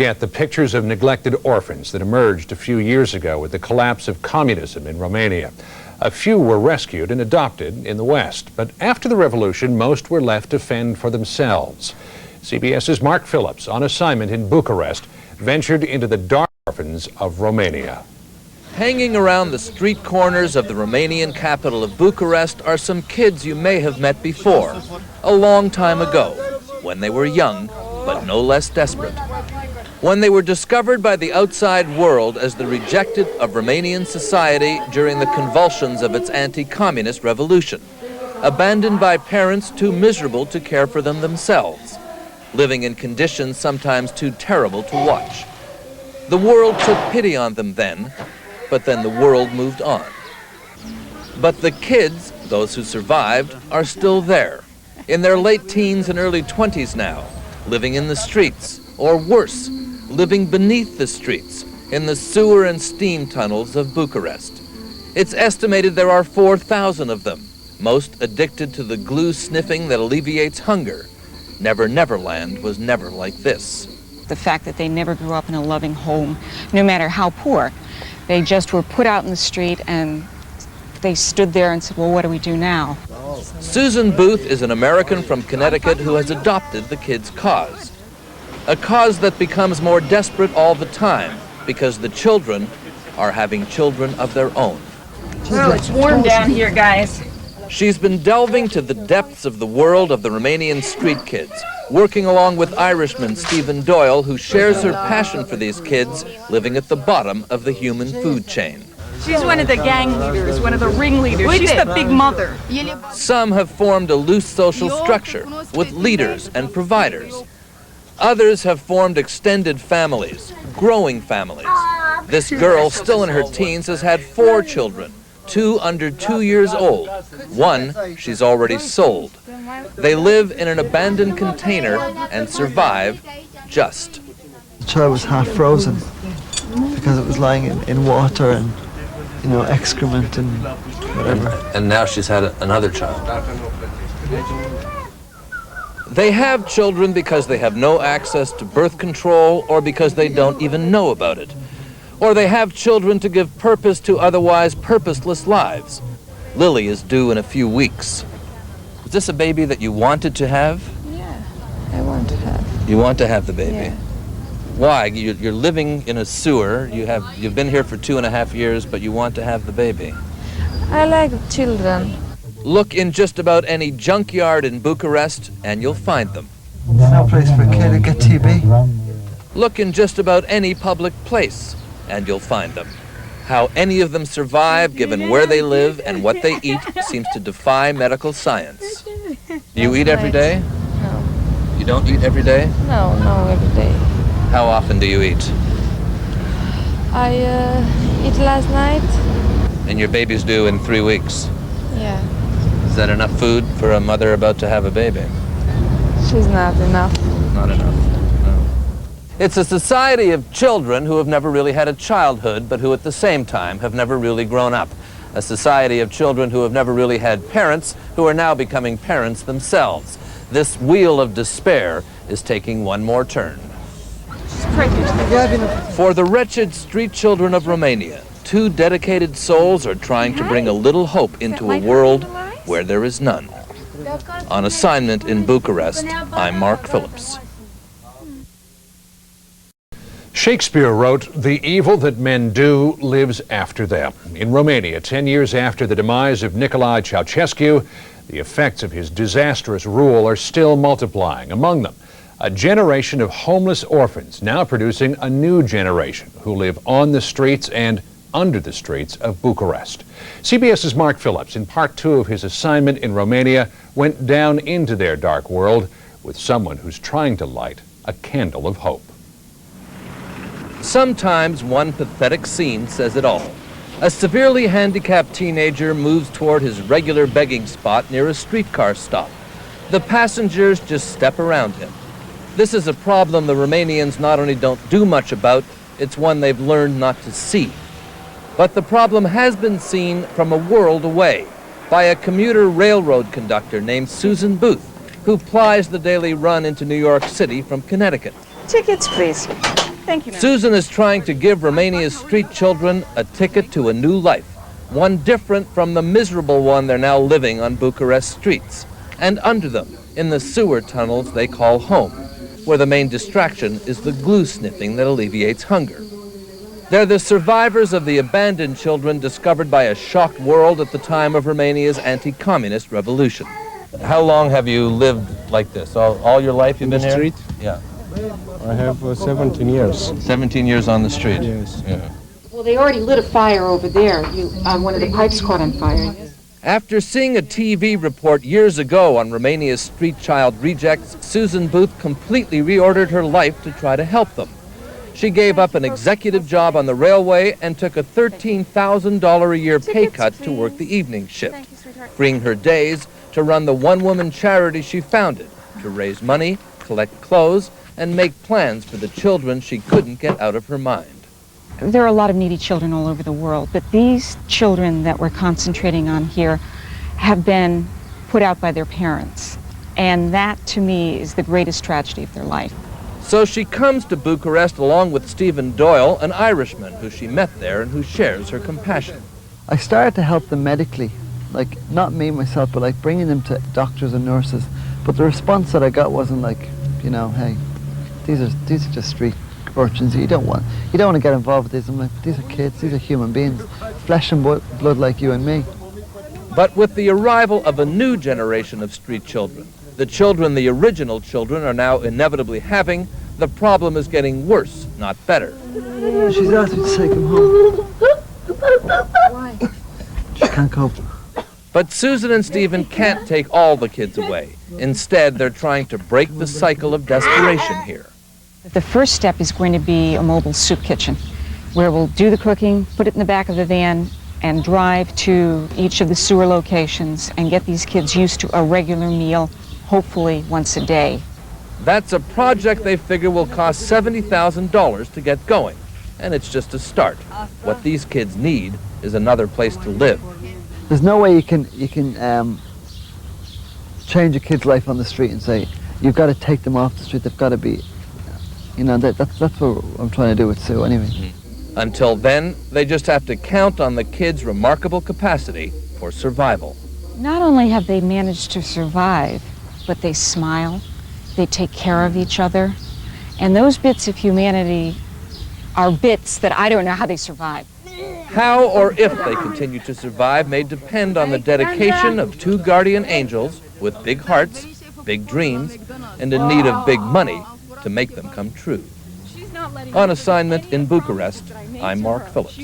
forget the pictures of neglected orphans that emerged a few years ago with the collapse of communism in Romania. A few were rescued and adopted in the West, but after the revolution, most were left to fend for themselves. CBS's Mark Phillips, on assignment in Bucharest, ventured into the dark orphans of Romania. Hanging around the street corners of the Romanian capital of Bucharest are some kids you may have met before, a long time ago, when they were young, but no less desperate. When they were discovered by the outside world as the rejected of Romanian society during the convulsions of its anti-communist revolution, abandoned by parents too miserable to care for them themselves, living in conditions sometimes too terrible to watch. The world took pity on them then, but then the world moved on. But the kids, those who survived, are still there, in their late teens and early 20s now, living in the streets, or worse, living beneath the streets, in the sewer and steam tunnels of Bucharest. It's estimated there are 4,000 of them, most addicted to the glue sniffing that alleviates hunger. Never Neverland was never like this. The fact that they never grew up in a loving home, no matter how poor, they just were put out in the street and they stood there and said, well, what do we do now? Susan Booth is an American from Connecticut who has adopted the kids' cause. A cause that becomes more desperate all the time because the children are having children of their own. Oh, it's warm down here, guys. She's been delving to the depths of the world of the Romanian street kids, working along with Irishman Stephen Doyle, who shares her passion for these kids living at the bottom of the human food chain. She's one of the gang leaders, one of the ringleaders. She's the big mother. Some have formed a loose social structure with leaders and providers. Others have formed extended families, growing families. This girl, still in her teens, has had 4 children. 2 under 2 years old. 1 she's already sold. They live in an abandoned container and survive just. The child was half frozen because it was lying in water and, you know, excrement and whatever. And now she's had another child. They have children because they have no access to birth control or because they don't even know about it. Or they have children to give purpose to otherwise purposeless lives. Lily is due in a few weeks. Is this a baby that you wanted to have? Yeah, I want to have. You want to have the baby? Yeah. Why? You're living in a sewer. You've been here for 2.5 years, but you want to have the baby. I like children. Look in just about any junkyard in Bucharest, and you'll find them. There's no place for a kid to get TB. Look in just about any public place, and you'll find them. How any of them survive, given where they live and what they eat, seems to defy medical science. Do you eat every day? No. You don't eat every day? No, every day. How often do you eat? I eat last night. And your baby's due in 3 weeks. Yeah. Is that enough food for a mother about to have a baby? She's not enough. Not enough. No. It's a society of children who have never really had a childhood, but who at the same time have never really grown up. A society of children who have never really had parents, who are now becoming parents themselves. This wheel of despair is taking one more turn. For the wretched street children of Romania, 2 dedicated souls are trying to bring a little hope into a world where there is none. On assignment in Bucharest, I'm Mark Phillips. Shakespeare wrote, "The evil that men do lives after them." In Romania, 10 years after the demise of Nicolae Ceausescu, the effects of his disastrous rule are still multiplying. Among them, a generation of homeless orphans now producing a new generation who live on the streets and under the streets of Bucharest. CBS's Mark Phillips, in part 2 of his assignment in Romania, went down into their dark world with someone who's trying to light a candle of hope. Sometimes one pathetic scene says it all. A severely handicapped teenager moves toward his regular begging spot near a streetcar stop. The passengers just step around him. This is a problem the Romanians not only don't do much about, it's one they've learned not to see. But the problem has been seen from a world away by a commuter railroad conductor named Susan Booth, who plies the daily run into New York City from Connecticut. Tickets, please. Thank you, ma'am. Susan is trying to give Romania's street children a ticket to a new life, one different from the miserable one they're now living on Bucharest streets, and under them, in the sewer tunnels they call home, where the main distraction is the glue sniffing that alleviates hunger. They're the survivors of the abandoned children discovered by a shocked world at the time of Romania's anti-communist revolution. How long have you lived like this? All your life you've been here? Street? Yeah. I have 17 years. 17 years on the street. Yes. Yeah. Well, they already lit a fire over there. One of the pipes caught on fire. After seeing a TV report years ago on Romania's street child rejects, Susan Booth completely reordered her life to try to help them. She gave up an executive job on the railway and took a $13,000 a year pay cut to work the evening shift, freeing her days to run the one-woman charity she founded, to raise money, collect clothes, and make plans for the children she couldn't get out of her mind. There are a lot of needy children all over the world, but these children that we're concentrating on here have been put out by their parents. And that, to me, is the greatest tragedy of their life. So she comes to Bucharest along with Stephen Doyle, an Irishman who she met there and who shares her compassion. I started to help them medically, like not me myself, but like bringing them to doctors and nurses. But the response that I got wasn't like, you know, hey, these are just street urchins. You don't want to get involved with these. I'm like, these are kids, these are human beings, flesh and blood like you and me. But with the arrival of a new generation of street children, the children the original children are now inevitably having, the problem is getting worse, not better. She's asked me to take him home. Why? She can't cope. But Susan and Stephen can't take all the kids away. Instead, they're trying to break the cycle of desperation here. The first step is going to be a mobile soup kitchen, where we'll do the cooking, put it in the back of the van, and drive to each of the sewer locations and get these kids used to a regular meal, hopefully once a day. That's a project they figure will cost $70,000 to get going. And it's just a start. What these kids need is another place to live. There's no way you can change a kid's life on the street and say, you've got to take them off the street, they've got to be, you know, that's what I'm trying to do with Sue anyway. Until then, they just have to count on the kids' remarkable capacity for survival. Not only have they managed to survive, but they smile, they take care of each other, and those bits of humanity are bits that I don't know how they survive. How or if they continue to survive may depend on the dedication of two guardian angels with big hearts, big dreams, and in need of big money to make them come true. On assignment in Bucharest, I'm Mark Phillips.